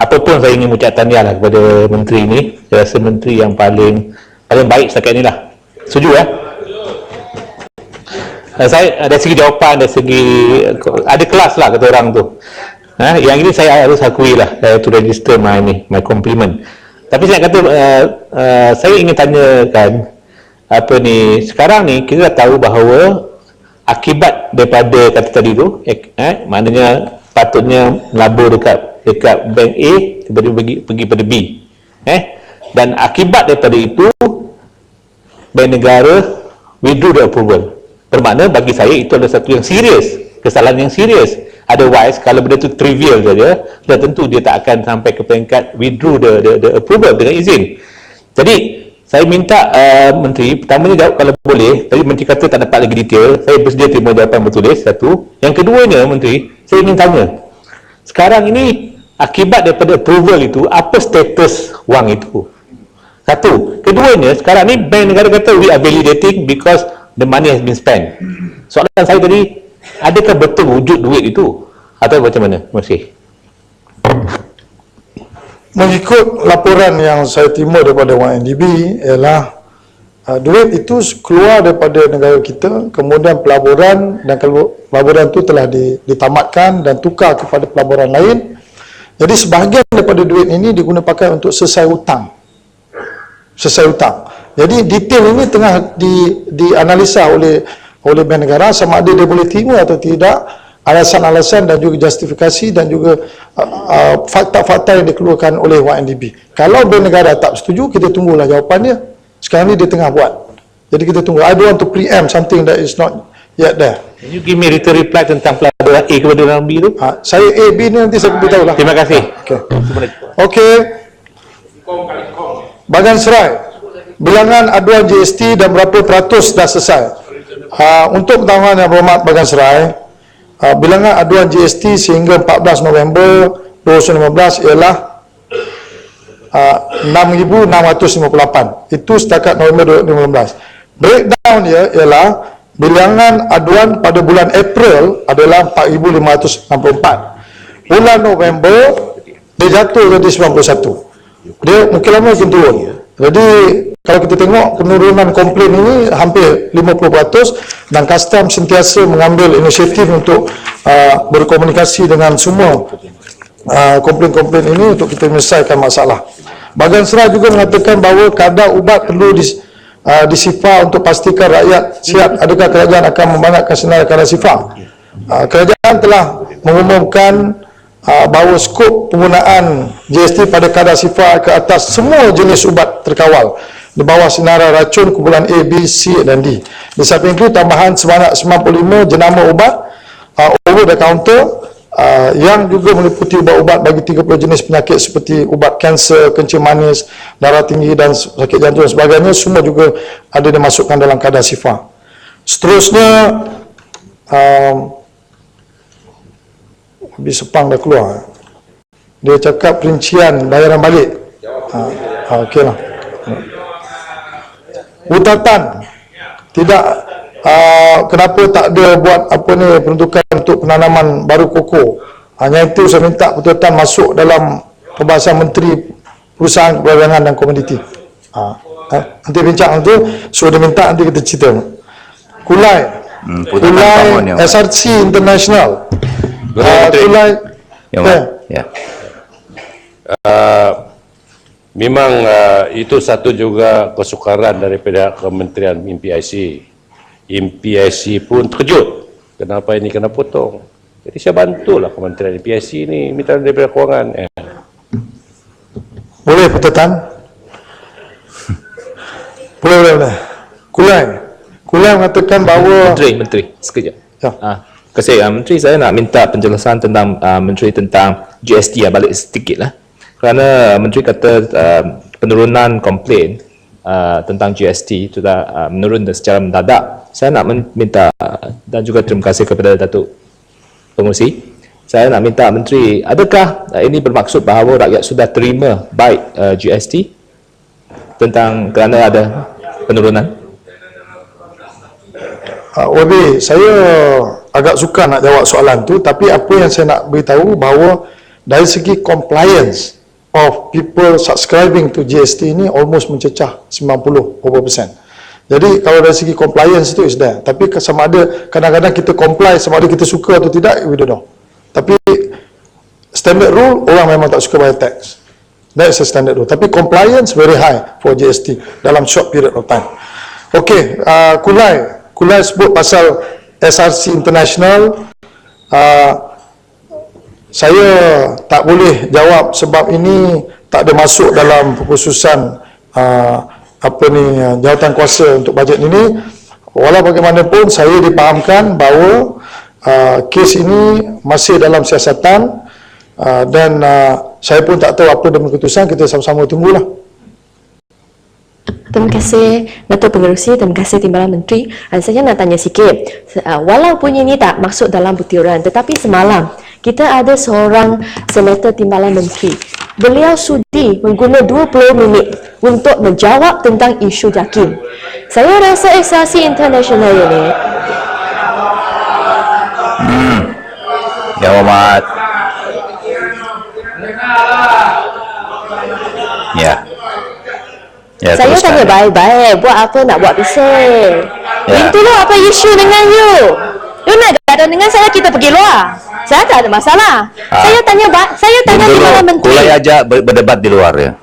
Apapun saya ingin mengucap tahniah lah kepada menteri ni. Saya rasa menteri yang paling baik setakat ni lah. Setuju ya? Saya dari segi jawapan, dari segi ada kelas lah kata orang tu. Yang ini saya harus akui lah, to register my compliment. Tapi saya kata saya ingin tanyakan sekarang ni kita dah tahu bahawa akibat daripada kata tadi tu, maknanya patutnya melabur dekat bank A pergi pada B, dan akibat daripada itu Bank Negara withdraw the approval. Bermakna bagi saya itu adalah satu yang serius, kesalahan yang serius. Otherwise kalau benda itu trivial saja, sudah tentu dia tak akan sampai ke peringkat withdraw the approval dengan izin. Jadi saya minta Menteri, pertamanya jawab kalau boleh. Tadi Menteri kata tak dapat lagi detail, saya bersedia terima jawapan bertulis, satu. Yang keduanya Menteri, saya ingin tanya, sekarang ini akibat daripada approval itu, apa status wang itu? Satu. Keduanya, sekarang ni Bank Negara kata we are validating because the money has been spent. Soalan saya tadi, adakah betul wujud duit itu? Atau macam mana? Terima kasih. Mengikut laporan yang saya terima daripada YNDB ialah duit itu keluar daripada negara kita, kemudian pelaburan, dan kalau pelaburan itu telah ditamatkan dan tukar kepada pelaburan lain. Jadi sebahagian daripada duit ini digunakan pakai untuk selesai hutang. Jadi detail ini tengah dianalisa oleh Bank Negara sama ada dia boleh terima atau tidak, alasan-alasan dan juga justifikasi dan juga fakta-fakta yang dikeluarkan oleh YNDB. Kalau Bank Negara tak setuju, kita tunggulah jawapan dia. Sekarang ni dia tengah buat. Jadi kita tunggu. I don't want to preempt something that is not yet there. Can you give me written reply tentang pelaburan A kepada orang B tu? Saya A, B ni nanti saya beritahu lah. Terima kasih. Okey. Bagan Serai, bilangan aduan GST dan berapa peratus dah selesai. Untuk pengetahuan yang berhormat Bagan Serai, bilangan aduan GST sehingga 14 November 2015 ialah 6,658. Itu setakat November 2015. Breakdown dia ialah bilangan aduan pada bulan April adalah 4,564. Bulan November dia jatuh jadi 91. Dia mungkin lama mungkin turun. Jadi kalau kita tengok penurunan komplain ini hampir 50% dan custom sentiasa mengambil inisiatif untuk berkomunikasi dengan semua komplain-komplain ini untuk kita menyelesaikan masalah. Bagan Serai juga mengatakan bahawa kadar ubat perlu disifar untuk pastikan rakyat sihat. Adakah kerajaan akan membangunkan senarai kadar sifar? Kerajaan telah mengumumkan bahawa skop penggunaan GST pada kadar sifar ke atas semua jenis ubat terkawal di bawah senarai racun kumpulan A, B, C dan D. Di samping itu tambahan sebanyak 95 jenama ubat over the counter yang juga meliputi ubat-ubat bagi 30 jenis penyakit seperti ubat kanser, kencing manis, darah tinggi dan sakit jantung dan sebagainya, semua juga ada dimasukkan dalam kadar sifar. Seterusnya habis sepang dah keluar. Dia cakap perincian bayaran balik. Okeylah. Hutatan tidak, kenapa tak ada buat peruntukan untuk penanaman baru koko. Hanya itu saya minta hutatan masuk dalam pembahasan Menteri Perusahaan Perdagangan dan Komoditi. Nanti bincang itu, sudah minta nanti kita cerita. Kulai SRC International. Memang itu satu juga kesukaran daripada Kementerian MPIC. MPIC pun terkejut. Kenapa ini kena potong? Jadi saya bantulah Kementerian MPIC ini minta daripada kewangan. Boleh Pertutan? Boleh. Kulai mengatakan bahawa Menteri, sekejap. Ya. Kasih Menteri, saya nak minta penjelasan tentang Menteri tentang GST balik sedikit lah. Kerana Menteri kata penurunan komplain tentang GST sudah menurun secara mendadak. Saya nak minta dan juga terima kasih kepada Datuk Pengerusi. Saya nak minta Menteri, adakah ini bermaksud bahawa rakyat sudah terima baik GST tentang kerana ada penurunan? Wabi, saya agak suka nak jawab soalan tu, tapi apa yang saya nak beritahu bahawa dari segi compliance of people subscribing to GST ni almost mencecah 90%. Jadi kalau dari segi compliance itu is there, tapi sama ada kadang-kadang kita comply, sama ada kita suka atau tidak, we don't know. Tapi standard rule, orang memang tak suka bayar tax. That is a standard rule. Tapi compliance very high for GST dalam short period of time. Okey, Kulai sebut pasal SRC International. Saya tak boleh jawab sebab ini tak ada masuk dalam kekhususan jawatan kuasa untuk bajet ini. Walau bagaimanapun saya dipahamkan bahawa kes ini masih dalam siasatan dan saya pun tak tahu apa demi keputusan. Kita sama-sama tunggulah. Terima kasih Datuk Pengerusi, terima kasih Timbalan Menteri. Saya nak tanya sikit, walaupun ini tak masuk dalam butiran, tetapi semalam kita ada seorang senator Timbalan Menteri. Beliau sudi mengguna 20 minit untuk menjawab tentang isu JAKIM. Saya rasa SRC International ini Yang Hormat. Ya, saya teruskan. tanya baik-baik, buat apa nak buat bising? Itu lah apa isu dengan you. You nak gaduh dengan saya, kita pergi luar. Saya tak ada masalah. Saya tanya Timbalan Menteri. Kulai ajak berdebat di luar ya.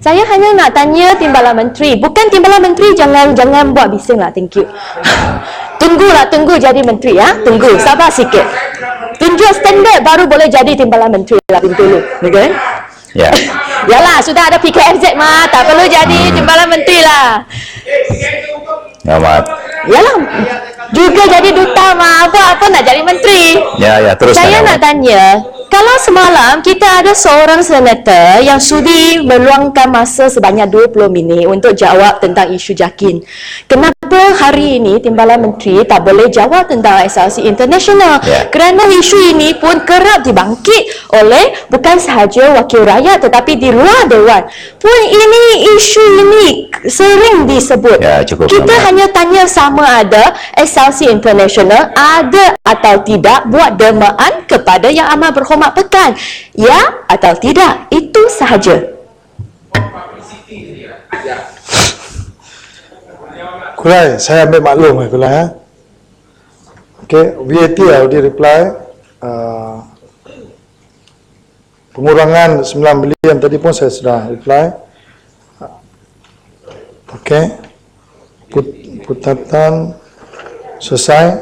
Saya hanya nak tanya Timbalan Menteri. Bukan Timbalan Menteri, jangan buat bising lah. Thank you. Tunggu jadi menteri ya. Tunggu, sabar sikit. Tunjuk standard baru boleh jadi Timbalan Menteri lah dulu. Okay? Ya. Yalah, sudah ada PKFZ mah, tak perlu jadi Timbalan Menteri lah. Yang Hormat. Yalah, juga jadi duta mah, apa nak jadi menteri. Ya, teruskan. Saya nak tanya, kalau semalam kita ada seorang senator yang sudi meluangkan masa sebanyak 20 minit untuk jawab tentang isu JAKIM, kenapa hari ini Timbalan Menteri tak boleh jawab tentang SRC International? Kerana isu ini pun kerap dibangkit oleh bukan sahaja wakil rakyat tetapi di luar dewan pun isu ini sering disebut. Cukup. Kita hanya tanya sama ada SRC International ada atau tidak buat dermaan kepada Yang Amat Berhormat Pekan, ya atau tidak, itu sahaja. Kulai, saya ambil maklum Kulai ya. Okey, VAT already reply. Pengurangan 9 bilion tadi pun saya sudah reply. Okey. Putatan selesai.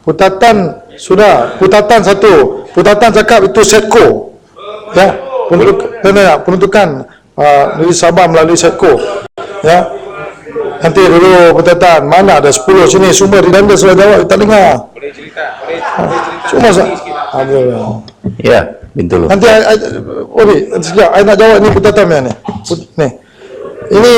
Putatan sudah. Putatan satu. Putatan cakap itu Setco. Ya. Penuntukan dari Sabah melalui Setco. Ya. Nanti dulu Putatan. Mana ada 10 sini. Sumber di Danda sudah jawab. Tak dengar. Boleh cerita. Cuma Ya, Bintulu. nanti sekejap. I nak jawab ni Putatan ni. Ni. Ini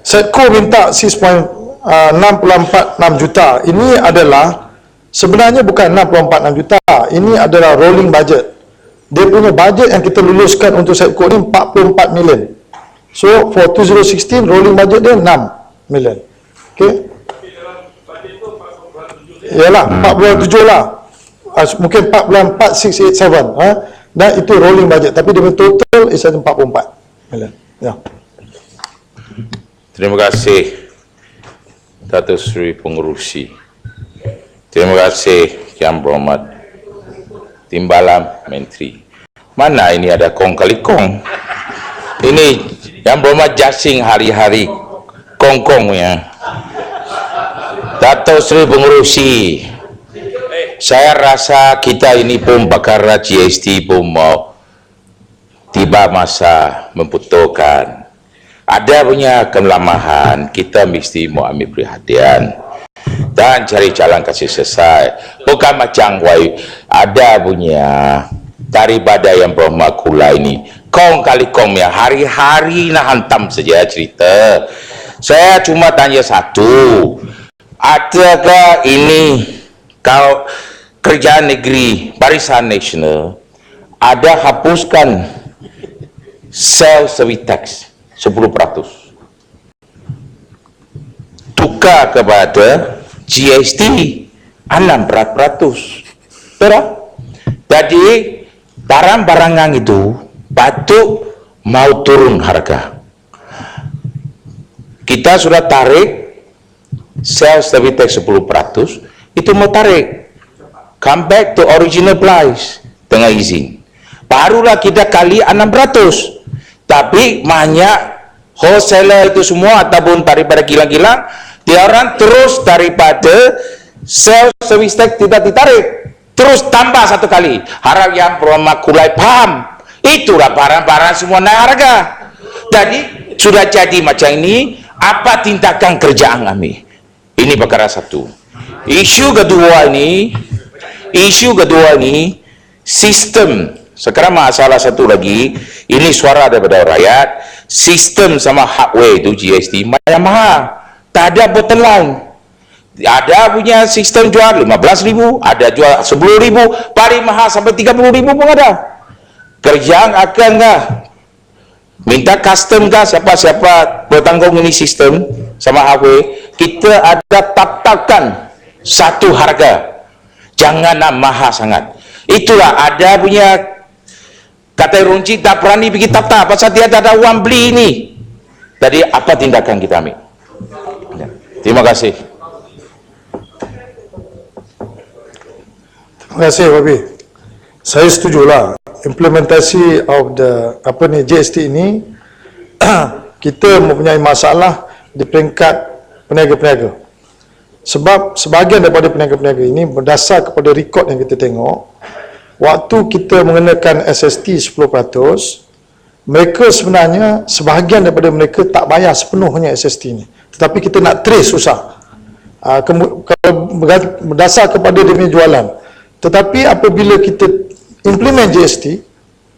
Setco minta 6.46 juta. Ini adalah sebenarnya bukan 6.46 juta. Ini adalah rolling budget. Dia punya budget yang kita luluskan untuk Setco ni 44 million. So for 2016 rolling budget dia 6 million. Okey. Yalah 47 lah. Mungkin 4.4687 dan itu rolling budget, tapi dia punya total is 44 million. Ya. Terima kasih Datuk Seri Pengerusi. Terima kasih Yang Berhormat Timbalan Menteri. Mana ini ada kong kali kong. Ini Yang Berhormat jasing hari-hari kong-kong ya. Datuk Seri Pengerusi. saya rasa kita ini pun perkara GST pun mau tiba masa membutuhkan. Ada punya kelemahan, kita mesti mau ambil perhatian dan cari jalan kasih selesai. Bukan macam ada punya daripada yang bermakula ini kong kali kong ya, hari-hari nak hantam saja cerita. Saya cuma tanya satu, adakah ini kalau kerjaan negeri barisan nasional ada hapuskan sales service tax 10%, tukar kepada GST 6%. Betul? Jadi barang-barangan itu patut mau turun harga. Kita sudah tarik sales service tax 10%, itu mau tarik come back to original price dengan izin. Barulah kita kali 600. Tapi banyak wholesaler itu semua ataupun daripada kilang-kilang, dia orang terus daripada sales service tax tidak ditarik, terus tambah satu kali. Harap yang bermakulai paham, itulah barang-barang semua naik harga. Jadi sudah jadi macam ini, apa tindakan kerjaan kami? Ini perkara satu. Isu kedua ini sistem. Sekarang masalah satu lagi, ini suara daripada rakyat, sistem sama hardware itu GST yang mahal. Tak ada bottom line. Ada punya sistem jual 15,000, ada jual 10,000, paling mahal sampai 30,000 pun ada. Kerjaan akan kah minta custom kah, siapa-siapa bertanggung ini sistem sama hardware, kita ada tetapkan satu harga, jangan nak mahal sangat. Itulah ada punya kata runci tak berani pergi tata pasal dia tak ada uang beli ini. Jadi apa tindakan kita ambil? Terima kasih. Terima kasih, Wabi. Saya setujulah implementasi of the GST ini kita mempunyai masalah di peringkat peniaga-peniaga. Sebab sebahagian daripada peniaga-peniaga ini berdasar kepada rekod yang kita tengok, waktu kita mengenakan SST 10%, mereka sebenarnya, sebahagian daripada mereka tak bayar sepenuhnya SST ni. Tetapi kita nak trace susah. Kalau berdasar kepada dia punya jualan. Tetapi apabila kita implement GST,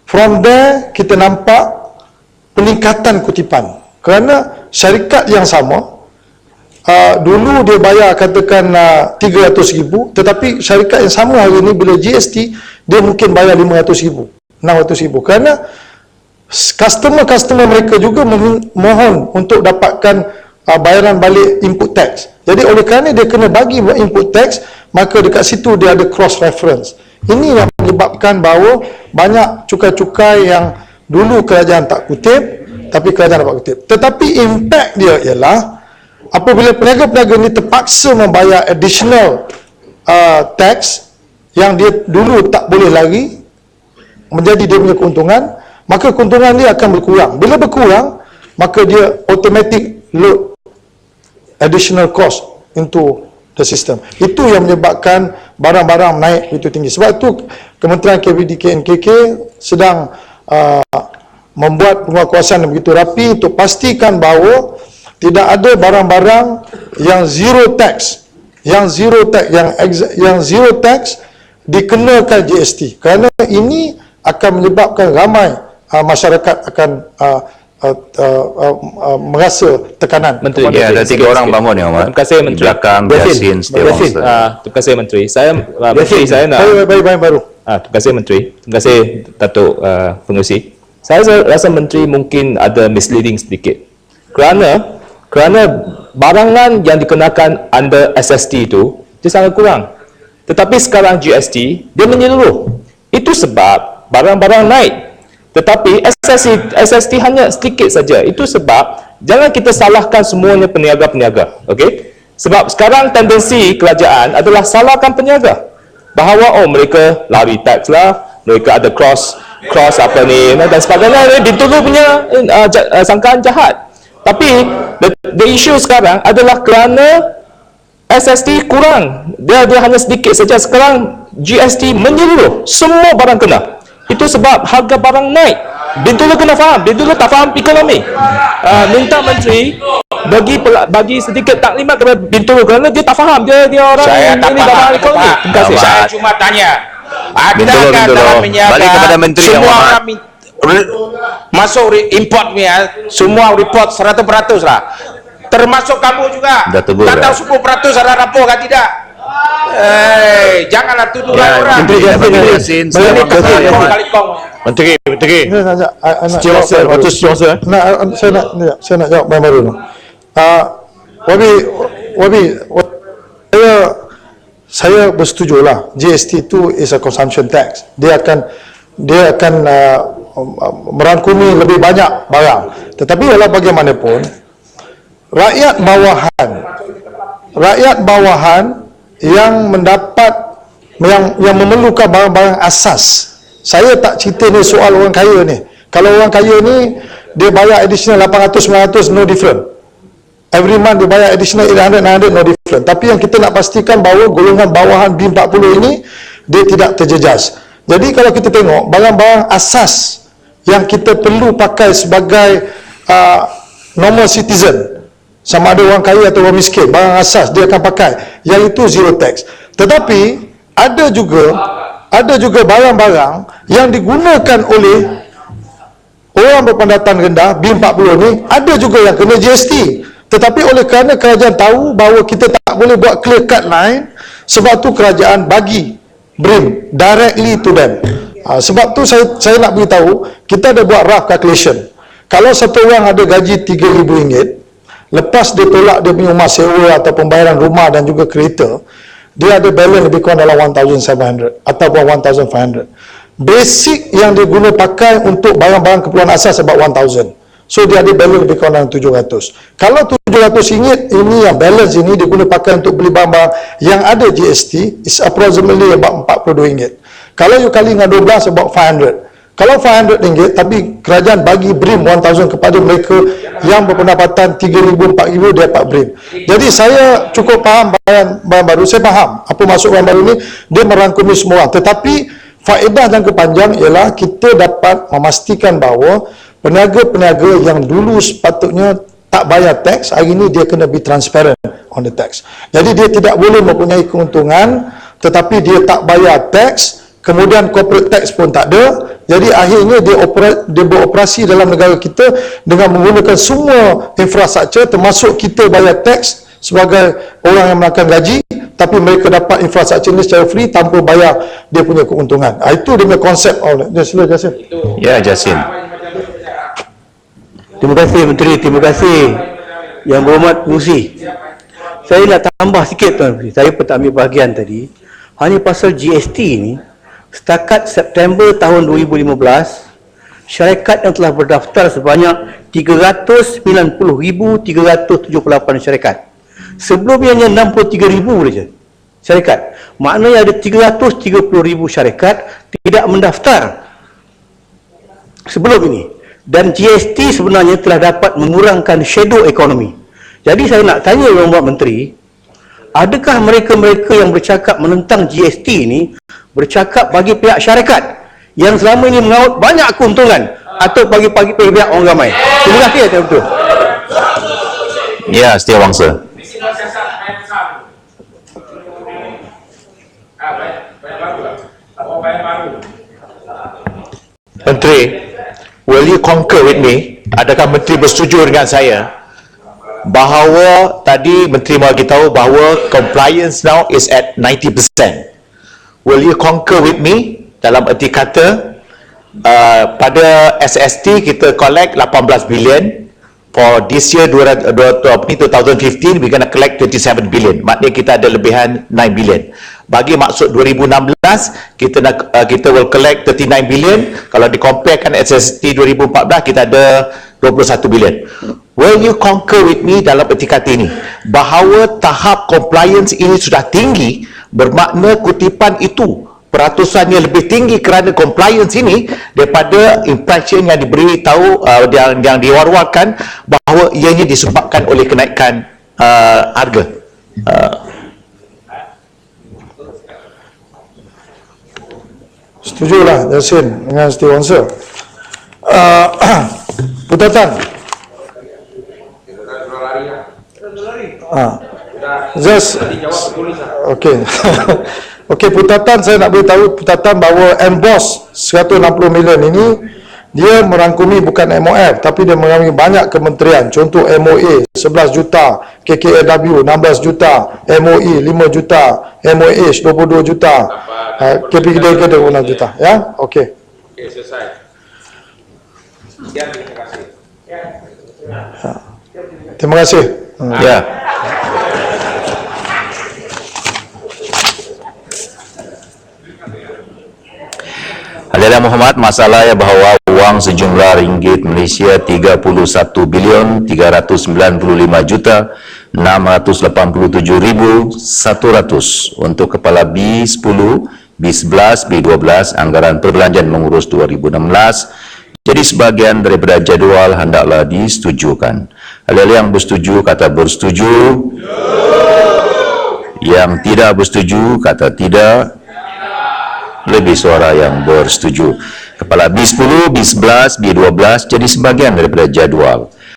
from there kita nampak peningkatan kutipan. Kerana syarikat yang sama, dulu dia bayar katakan 300,000, tetapi syarikat yang sama hari ini bila GST dia mungkin bayar 500,000, 600,000, kerana customer mereka juga mohon untuk dapatkan bayaran balik input tax. Jadi oleh kerana dia kena bagi buat input tax, maka dekat situ dia ada cross reference. Ini yang menyebabkan bahawa banyak cukai-cukai yang dulu kerajaan tak kutip, tapi kerajaan dapat kutip. Tetapi impact dia ialah apabila peniaga-peniaga ini terpaksa membayar additional tax yang dia dulu tak boleh lagi menjadi dia punya keuntungan, maka keuntungan dia akan berkurang. Bila berkurang, maka dia automatic load additional cost into the system. Itu yang menyebabkan barang-barang naik begitu tinggi. Sebab itu Kementerian KVD KNKK sedang membuat penguatkuasaan yang begitu rapi untuk pastikan bahawa tidak ada barang-barang yang zero tax, yang zero tax dikenakan GST, kerana ini akan menyebabkan ramai masyarakat akan merasa tekanan. Menteri, ya, ada 3 orang bangun ya, Ahmad. Terima kasih, Menteri. Di belakang Yasin Setiawangsa. Terima kasih, Menteri. Menteri, saya nak... Baik, baru. Terima kasih, Menteri. Terima kasih, Datuk Pengerusi. Saya rasa Menteri mungkin ada misleading sedikit. Kerana barangan yang dikenakan under SST itu, dia sangat kurang. Tetapi sekarang GST, dia menyeluruh. Itu sebab barang-barang naik. Tetapi SST hanya sedikit saja. Itu sebab jangan kita salahkan semuanya peniaga-peniaga. Okey? Sebab sekarang tendensi kerajaan adalah salahkan peniaga. Bahawa mereka lari tax lah, mereka ada cross apa ni dan sebagainya. Dituduh punya sangkaan jahat. Tapi the issue sekarang adalah kerana SST kurang, dia hanya sedikit saja. Sekarang GST menyeluruh, semua barang kena. Itu sebab harga barang naik. Bintulu kena faham, Bintulu tak faham ekonomi. Minta menteri bagi sedikit taklimat kepada Bintulu kerana dia tak faham, dia orang Saya tak ini faham, dalam ekonomi. Terima kasih. Saya cuma tanya, Bintulu, balik kepada menteri yang semua hormat. orang masuk import punya, semua report 100% lah. Termasuk kamu juga. Dah tegur, tak tahu ya? 10% ada rapor kan tidak? Janganlah tuduh orang. Menteri Yassin, saya Menteri, Ini nak nak Setiausaha, waktu setiausaha. saya nak jawab yang baru tu. Wabi, saya bersetujulah GST itu is a consumption tax. Dia akan merangkumi lebih banyak barang. Tetapi walau bagaimanapun, rakyat bawahan yang mendapat yang memerlukan barang-barang asas. Saya tak cerita ni soal orang kaya ni. Kalau orang kaya ni dia bayar additional 800 900 no different. Every month dia bayar additional 800 900 no different. Tapi yang kita nak pastikan bahawa golongan bawahan B40 ini dia tidak terjejas. Jadi kalau kita tengok barang-barang asas yang kita perlu pakai sebagai normal citizen, sama ada orang kaya atau orang miskin, barang asas dia akan pakai, yang itu zero tax. Tetapi ada juga barang-barang yang digunakan oleh orang berpendapatan rendah B40 ni, ada juga yang kena GST. Tetapi oleh kerana kerajaan tahu bahawa kita tak boleh buat clear cut line, sebab tu kerajaan bagi BRIM directly to them. Sebab tu saya nak beritahu, kita ada buat rough calculation. Kalau satu orang ada gaji RM3,000, lepas dia tolak dia punya rumah sewa atau pembayaran rumah dan juga kereta, dia ada balance lebih kurang dalam 1,700 ataupun 1,500. Basic yang dia guna pakai untuk barang-barang keperluan asas about 1,000. So dia ada balance lebih kurang dalam 700. Kalau RM700 ini yang balance ini dia guna pakai untuk beli barang-barang yang ada GST, is approximately about RM42. Kalau you kali dengan 12, about 500. Kalau RM500 tapi kerajaan bagi BRIM 1,000 kepada mereka yang berpendapatan RM3,000 RM4,000, dia dapat BRIM. Jadi saya cukup faham barang baru. Saya faham apa maksud barang baru ni, dia merangkumi semua orang. Tetapi faedah jangka panjang ialah kita dapat memastikan bahawa peniaga-peniaga yang dulu sepatutnya tak bayar tax, hari ini dia kena be transparent on the tax. Jadi dia tidak boleh mempunyai keuntungan tetapi dia tak bayar tax, kemudian corporate tax pun tak ada. Jadi akhirnya dia beroperasi dalam negara kita dengan menggunakan semua infrastruktur, termasuk kita bayar tax sebagai orang yang menangkan gaji, tapi mereka dapat infrastruktur ini secara free tanpa bayar dia punya keuntungan. Itu dia punya konsep. Sila Jasin. Ya, Jasin. Terima kasih Menteri, terima kasih Yang Berhormat Pengerusi. Saya nak tambah sikit Tuan Menteri. Saya pun tak ambil bahagian tadi. Hanya pasal GST ni, setakat September tahun 2015, syarikat yang telah berdaftar sebanyak 390,378 syarikat. Sebelumnya hanya 63,000 saja syarikat. Maknanya ada 330,000 syarikat tidak mendaftar sebelum ini. Dan GST sebenarnya telah dapat mengurangkan shadow economy. Jadi saya nak tanya Yang Berhormat Menteri, adakah mereka-mereka yang bercakap menentang GST ini bercakap bagi pihak syarikat yang selama ini mengaut banyak keuntungan atau bagi pihak orang ramai? Terima kasih Tuan Betul. Ya, Setiawangsa. Menteri, will you concur with me? Adakah Menteri bersetuju dengan saya bahawa tadi Menteri bagi tahu bahawa compliance now is at 90%. Will you concur with me dalam erti kata pada SST kita collect 18 bilion, for this year 2015 we're going to collect 27 billion. Maknanya kita ada lebihan 9 billion. Bagi maksud 2016 kita will collect 39 billion. Kalau dikomparekan SST 2014 kita ada 21 billion. Will you concur with me dalam erti kata ini bahawa tahap compliance ini sudah tinggi, bermakna kutipan itu peratusannya lebih tinggi kerana compliance ini daripada impression yang diberi tahu yang diwar-warkan bahawa ianya disebabkan oleh kenaikan harga. Setujulah Yasin dengan Steve Ansel. Putatan. Just okey. Okey, putatan saya nak beritahu putatan bahawa NBOS 160 million ini dia merangkumi bukan MOF tapi dia merangkumi banyak kementerian. Contoh MOA 11 juta, KKAW 16 juta, MOE 5 juta, MOH 22 juta, KPKD 6 juta, ya. Okey. Okey, selesai. Sekian, terima kasih. Terima kasih. Ya. Hadirin Muhammad, masalahnya bahawa uang sejumlah ringgit Malaysia 31 bilion 395 juta 687,100 untuk kepala B10, B11, B12 anggaran perbelanjaan mengurus 2016 jadi sebahagian daripada jadual hendaklah disetujukan. Hal-hal yang bersetuju kata bersetuju, yang tidak bersetuju kata tidak. Lebih suara yang bersetuju. Kepala B10, B11, B12 jadi sebahagian daripada jadual.